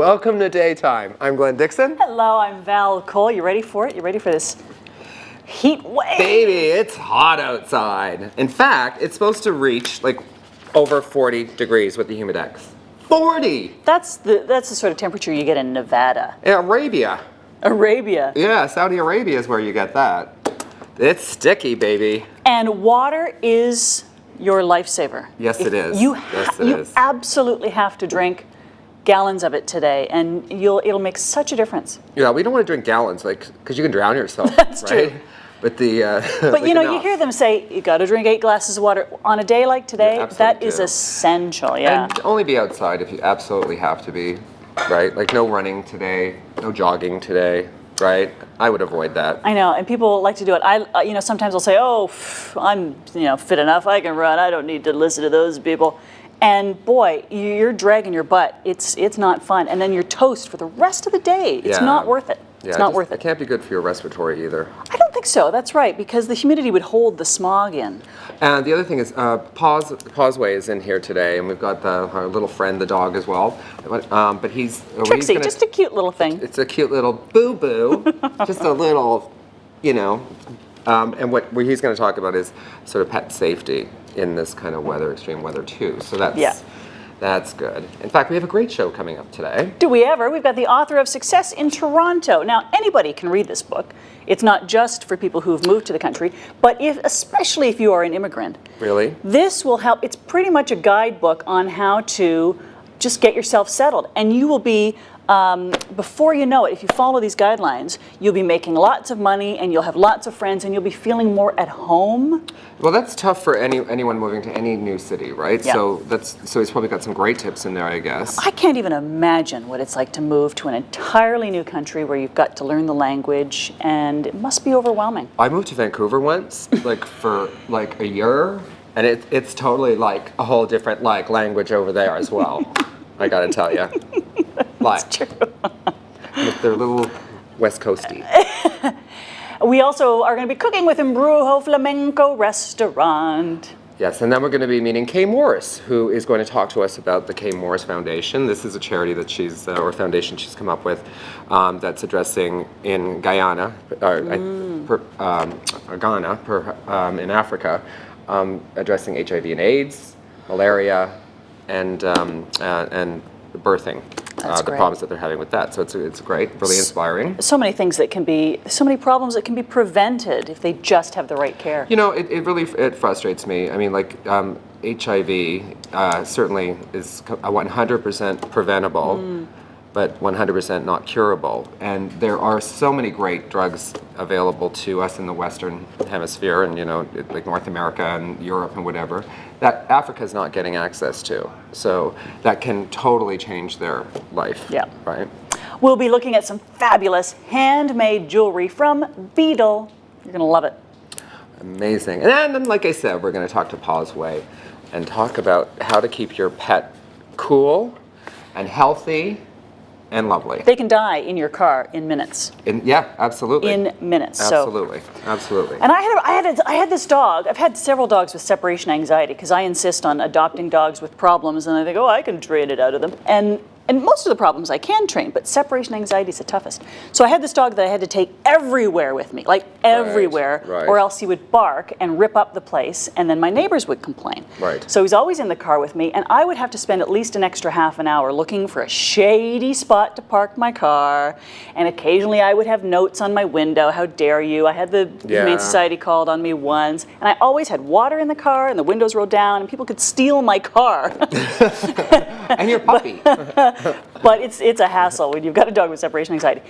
Welcome to Daytime. I'm Glenn Dixon. Hello, I'm Val Cole. You ready for it? You ready for this heat wave? Baby, it's hot outside. In fact, it's supposed to reach like over 40 degrees with the humidex. 40! That's the sort of temperature you get in Nevada. Arabia. Arabia. Yeah, Saudi Arabia is where you get that. It's sticky, baby. And water is your lifesaver. Yes, it is. You is. absolutely have to drink gallons of it today, and it'll make such a difference. Yeah, we don't want to drink gallons, like, because you can drown yourself. That's right? true. But the but like you know, enough. you hear them say you got to drink 8 glasses of water on a day like today. You That is do. essential. Yeah. And only be outside if you absolutely have to be, right? Like no running today, no jogging today, right? I would avoid that. I know, and people like to do it. Sometimes I'll say, "Oh, I'm, fit enough. I can run. I don't need to listen to those people." And boy, you're dragging your butt. It's not fun, and then you're toast for the rest of the day. It's not worth it. It's not worth it. It can't be good for your respiratory either. I don't think so. That's right, because the humidity would hold the smog in. And the other thing is, Pauseway is in here today, and we've got our little friend, the dog, as well. But he's Trixie, just a cute little thing. It's a cute little boo-boo, just a little, and what he's going to talk about is sort of pet safety in this kind of weather, extreme weather too. So that's good. In fact, we have a great show coming up today. Do we ever? We've got the author of Success in Toronto. Now, anybody can read this book. It's not just for people who've moved to the country, but especially if you are an immigrant. Really? This will help. It's pretty much a guidebook on how to just get yourself settled. And you will be, before you know it, if you follow these guidelines, you'll be making lots of money and you'll have lots of friends and you'll be feeling more at home. Well, that's tough for anyone moving to any new city, right? Yeah. So he's probably got some great tips in there, I guess. I can't even imagine what it's like to move to an entirely new country where you've got to learn the language, and it must be overwhelming. I moved to Vancouver once, for a year, and it's totally like a whole different language over there as well. I gotta tell you. That's true. They're a little West Coasty. We also are going to be cooking with Embrujo Flamenco Restaurant. Yes, and then we're going to be meeting Kay Morris, who is going to talk to us about the Kay Morris Foundation. This is a charity that or foundation she's come up with that's addressing in Guyana, Ghana, in Africa, addressing HIV and AIDS, malaria, and birthing. The problems that they're having with that. So it's great, really inspiring. So many problems that can be prevented if they just have the right care. It really frustrates me. I mean, HIV certainly is 100% preventable, but 100% not curable. And there are so many great drugs available to us in the Western Hemisphere and, like North America and Europe and whatever, that Africa is not getting access to. So that can totally change their life. Yeah. Right? We'll be looking at some fabulous handmade jewelry from Beadle. You're going to love it. Amazing. And then, like I said, we're going to talk to Pauseway and talk about how to keep your pet cool and healthy and lovely. They can die in your car in minutes. Yeah, absolutely. In minutes. Absolutely, absolutely. And I had this dog. I've had several dogs with separation anxiety because I insist on adopting dogs with problems, and I think, I can train it out of them. And most of the problems I can train, but separation anxiety is the toughest. So I had this dog that I had to take everywhere with me, everywhere, or else he would bark and rip up the place, and then my neighbors would complain. Right. So he's always in the car with me, and I would have to spend at least an extra half an hour looking for a shady spot to park my car, and occasionally I would have notes on my window, how dare you. I had the Humane Society called on me once, and I always had water in the car, and the windows rolled down, and people could steal my car. And your puppy. But it's a hassle when you've got a dog with separation anxiety.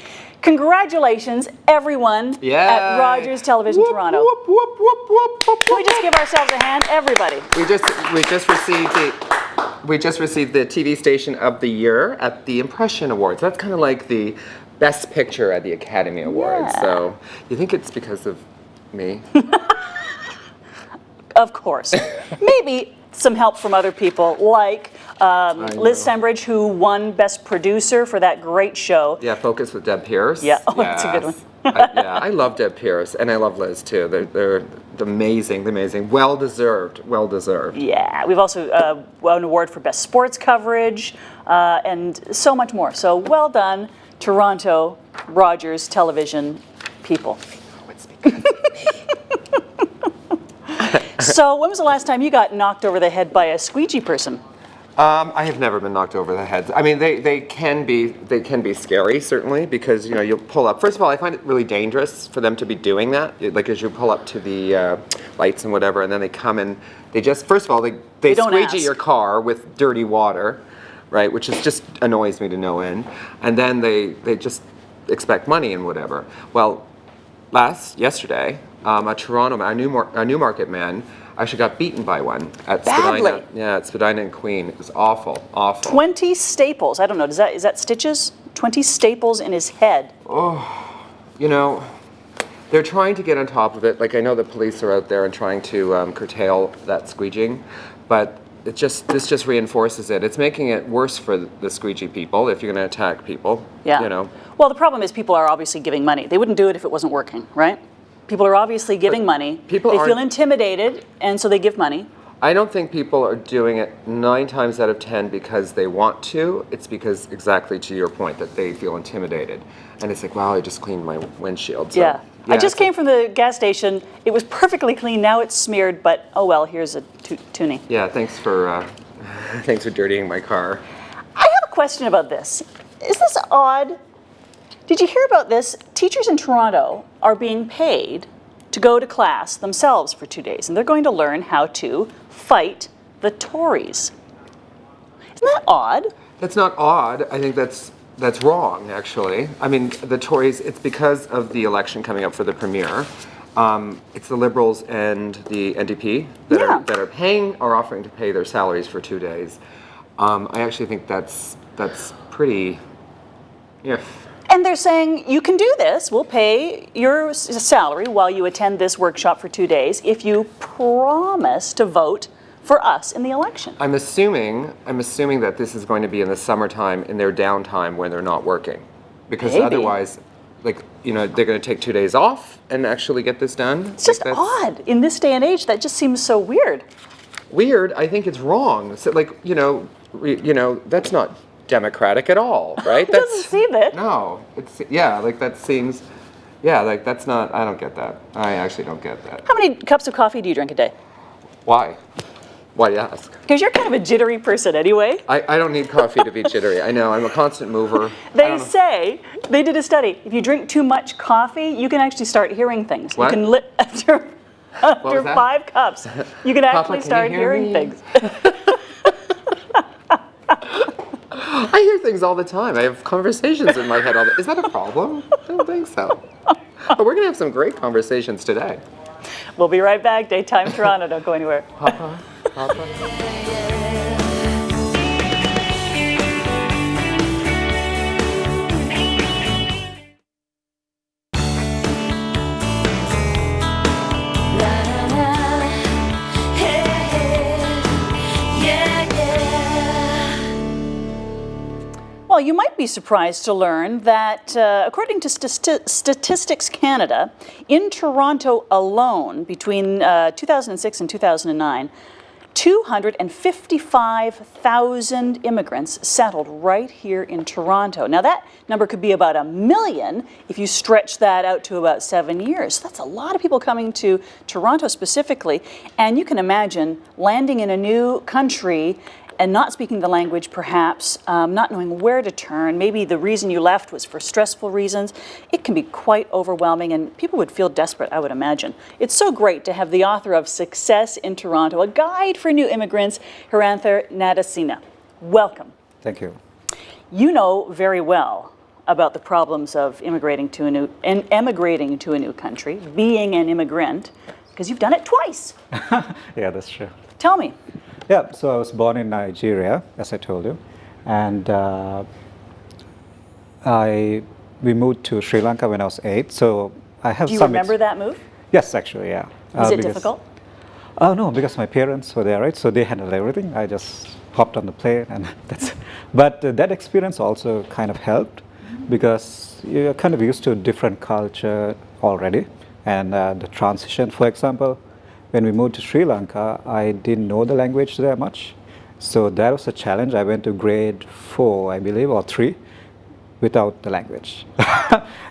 Congratulations, everyone at Rogers Television Toronto. Whoop, whoop, whoop, whoop, whoop, Can we just give ourselves a hand, everybody? We just received the TV Station of the Year at the Impression Awards. That's kind of like the Best Picture at the Academy Awards. Yeah. So you think it's because of me? Of course. Maybe some help from other people, like Liz Sembridge, who won Best Producer for that great show. Yeah, Focus with Deb Pierce. Yeah, oh, that's a good one. I love Deb Pierce, and I love Liz too. They're amazing. Well deserved. Yeah, we've also won an award for Best Sports Coverage, and so much more. So well done, Toronto Rogers television people. Oh, it's because of me. So when was the last time you got knocked over the head by a squeegee person? I have never been knocked over the head. I mean, they can be scary, certainly, because you'll pull up. First of all, I find it really dangerous for them to be doing that. Like as you pull up to the lights and whatever, and then they come and they just first of all they don't squeegee ask. your car with dirty water, right? Which is just annoys me to no end. And then they just expect money and whatever. Well, yesterday, a Toronto man, a Newmarket man, actually got beaten by one at Badly? Spadina. Yeah, at Spadina and Queen. It was awful. 20 staples. I don't know. Is that stitches? 20 staples in his head. They're trying to get on top of it. Like I know the police are out there and trying to curtail that squeegeeing, but this just reinforces it. It's making it worse for the squeegee people if you're going to attack people. Yeah. Well, the problem is people are obviously giving money. They wouldn't do it if it wasn't working, right? People are obviously giving money. They feel intimidated, and so they give money. I don't think people are doing it 9 times out of 10 because they want to. It's because, exactly to your point, that they feel intimidated. And it's like, wow, I just cleaned my windshield. So, yeah. I just came from the gas station. It was perfectly clean. Now it's smeared, but oh well, here's a toonie. Yeah, thanks for dirtying my car. I have a question about this. Is this odd? Did you hear about this? Teachers in Toronto are being paid to go to class themselves for 2 days, and they're going to learn how to fight the Tories. Isn't that odd? That's not odd. I think that's wrong, actually. I mean, the Tories, it's because of the election coming up for the Premier. It's the Liberals and the NDP that are offering to pay their salaries for 2 days. I actually think that's pretty, And they're saying, you can do this. We'll pay your salary while you attend this workshop for 2 days if you promise to vote for us in the election. I'm assuming that this is going to be in the summertime, in their downtime when they're not working. Because otherwise, they're going to take 2 days off and actually get this done. It's just odd. In this day and age, that just seems so weird. Weird? I think it's wrong. So, that's not democratic at all, right? It doesn't seem it. No, that's not, I don't get that. I actually don't get that. How many cups of coffee do you drink a day? Why? Why do you ask? Because you're kind of a jittery person anyway. I don't need coffee to be jittery. I know, I'm a constant mover. They say, they did a study, if you drink too much coffee, you can actually start hearing things. What? You can after 5 cups, you can actually start hearing things. I hear things all the time. I have conversations in my head all the time. Is that a problem? I don't think so. But we're going to have some great conversations today. We'll be right back. Daytime Toronto. Don't go anywhere. Papa. Well, you might be surprised to learn that, according to Statistics Canada, in Toronto alone, between 2006 and 2009, 255,000 immigrants settled right here in Toronto. Now, that number could be about 1 million if you stretch that out to about 7 years. So that's a lot of people coming to Toronto specifically. And you can imagine landing in a new country and not speaking the language, perhaps, not knowing where to turn. Maybe the reason you left was for stressful reasons. It can be quite overwhelming, and people would feel desperate, I would imagine. It's so great to have the author of Success in Toronto, a guide for new immigrants, Hirantha Nandasena. Welcome. Thank you. You know very well about the problems of emigrating to a new country, being an immigrant, because you've done it twice. Yeah, that's true. Tell me. Yeah, so I was born in Nigeria, as I told you, and we moved to Sri Lanka when I was 8. So I have. Do you remember that move? Yes, actually, yeah. Was it difficult? Oh no, because my parents were there, right? So they handled everything. I just hopped on the plane, and that's. But that experience also kind of helped because you're kind of used to a different culture already, and the transition. For example, when we moved to Sri Lanka, I didn't know the language there much, so that was a challenge. I went to grade 4, I believe, or 3, without the language,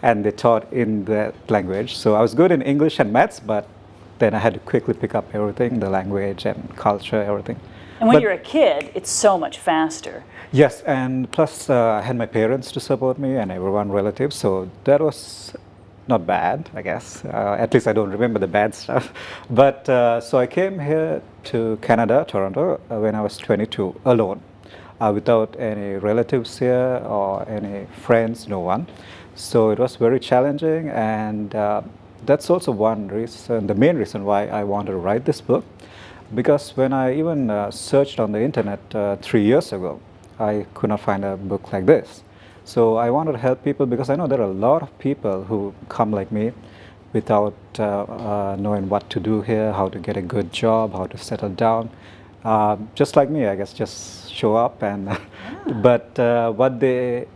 and they taught in that language. So I was good in English and maths, but then I had to quickly pick up everything, the language and culture, everything. And when But- you're a kid, it's so much faster. Yes, and plus I had my parents to support me and everyone relatives, so that was not bad, I guess. At least I don't remember the bad stuff. But so I came here to Canada, Toronto, when I was 22, alone, without any relatives here or any friends, no one. So it was very challenging, and that's also one reason, the main reason why I wanted to write this book. Because when I even searched on the internet 3 years ago, I could not find a book like this. So I wanted to help people because I know there are a lot of people who come like me without knowing what to do here, how to get a good job, how to settle down. Just like me, I guess, just show up and. But what they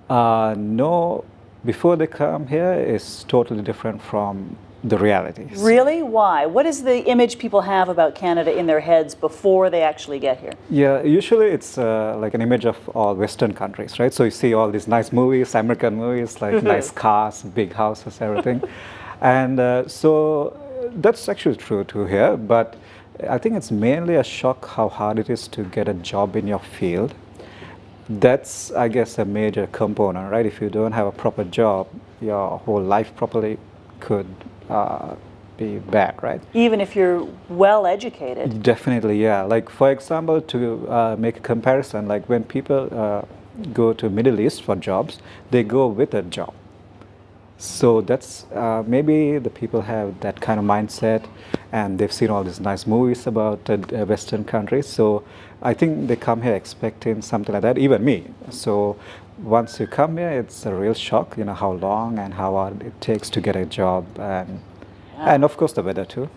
know before they come here is totally different from the realities. Really? Why? What is the image people have about Canada in their heads before they actually get here? Yeah, usually it's like an image of all Western countries, right? So you see all these nice movies, American movies, like nice cars, big houses, everything. And so that's actually true too here, but I think it's mainly a shock how hard it is to get a job in your field. That's, I guess, a major component, right? If you don't have a proper job, your whole life probably could be bad, right? Even if you're well educated. Definitely, yeah. Like, for example, to make a comparison, like when people go to Middle East for jobs, they go with a job. So that's maybe the people have that kind of mindset, and they've seen all these nice movies about Western countries. So I think they come here expecting something like that. Even me. So once you come here, it's a real shock. You know how long and how hard it takes to get a job, and of course the weather too.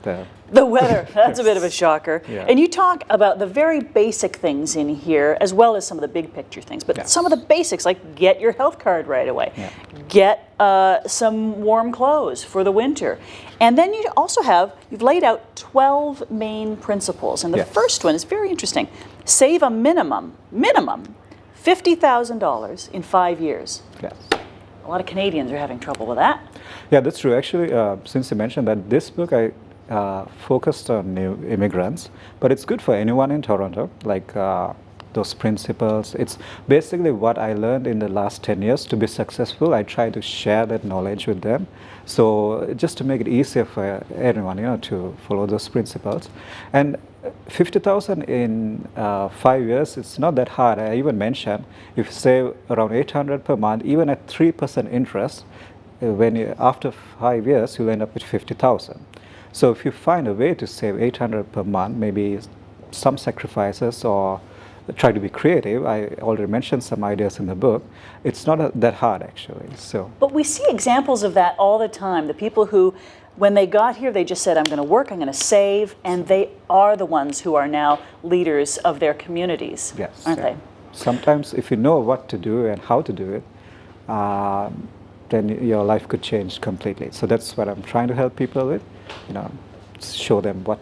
The weather, that's a bit of a shocker. Yeah. And you talk about the very basic things in here, as well as some of the big picture things, but Yes. some of the basics, like get your health card right away, Yeah. get some warm clothes for the winter. And then you also you've laid out 12 main principles. And the Yes. first one is very interesting. Save a minimum, $50,000 in 5 years. Yes. A lot of Canadians are having trouble with that. Yeah, that's true. Actually, since you mentioned that, this book I focused on new immigrants, but it's good for anyone in Toronto. Like those principles, it's basically what I learned in the last 10 years to be successful. I try to share that knowledge with them. So just to make it easier for everyone, to follow those principles. And 50,000 in 5 years, it's not that hard. I even mentioned if you save around 800 per month, even at 3% interest, after 5 years, you'll end up with 50,000. So if you find a way to save 800 per month, maybe some sacrifices or try to be creative. I already mentioned some ideas in the book. It's not that hard, actually. So. But we see examples of that all the time. The people who, when they got here, they just said, I'm going to work, I'm going to save, and they are the ones who are now leaders of their communities, Yes, aren't yeah. they? Sometimes if you know what to do and how to do it, then your life could change completely. So that's what I'm trying to help people with, show them what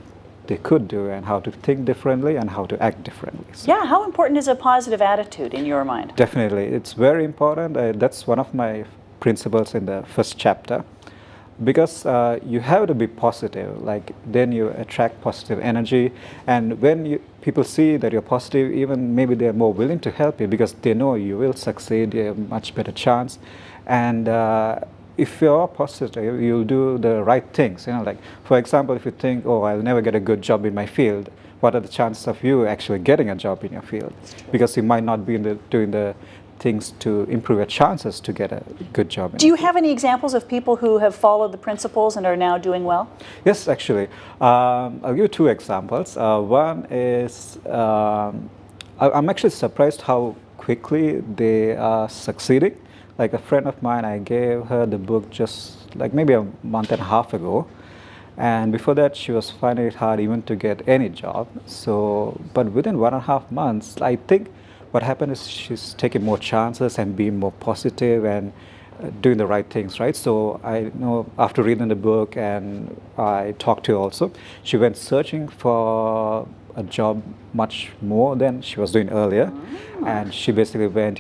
they could do and how to think differently and how to act differently. So Yeah, how important is a positive attitude in your mind? definitely, it's very important. That's one of my principles in the first chapter. Because you have to be positive, like then you attract positive energy, and when people see that you're positive, even maybe they're more willing to help you because they know you will succeed, you have a much better chance. And if you're positive, you'll do the right things. Like for example, if you think, oh, I'll never get a good job in my field, what are the chances of you actually getting a job in your field? Because you might not be doing the things to improve your chances to get a good job. Do you have any examples of people who have followed the principles and are now doing well? Yes, actually. I'll give you 2 examples. One is, I'm actually surprised how quickly they are succeeding. Like a friend of mine, I gave her the book just like maybe a month and a half ago. And before that, she was finding it hard even to get any job. So, but within 1.5 months, I think what happened is she's taking more chances and being more positive and doing the right things, right? So I know after reading the book and I talked to her also, she went searching for a job much more than she was doing earlier. And she basically went,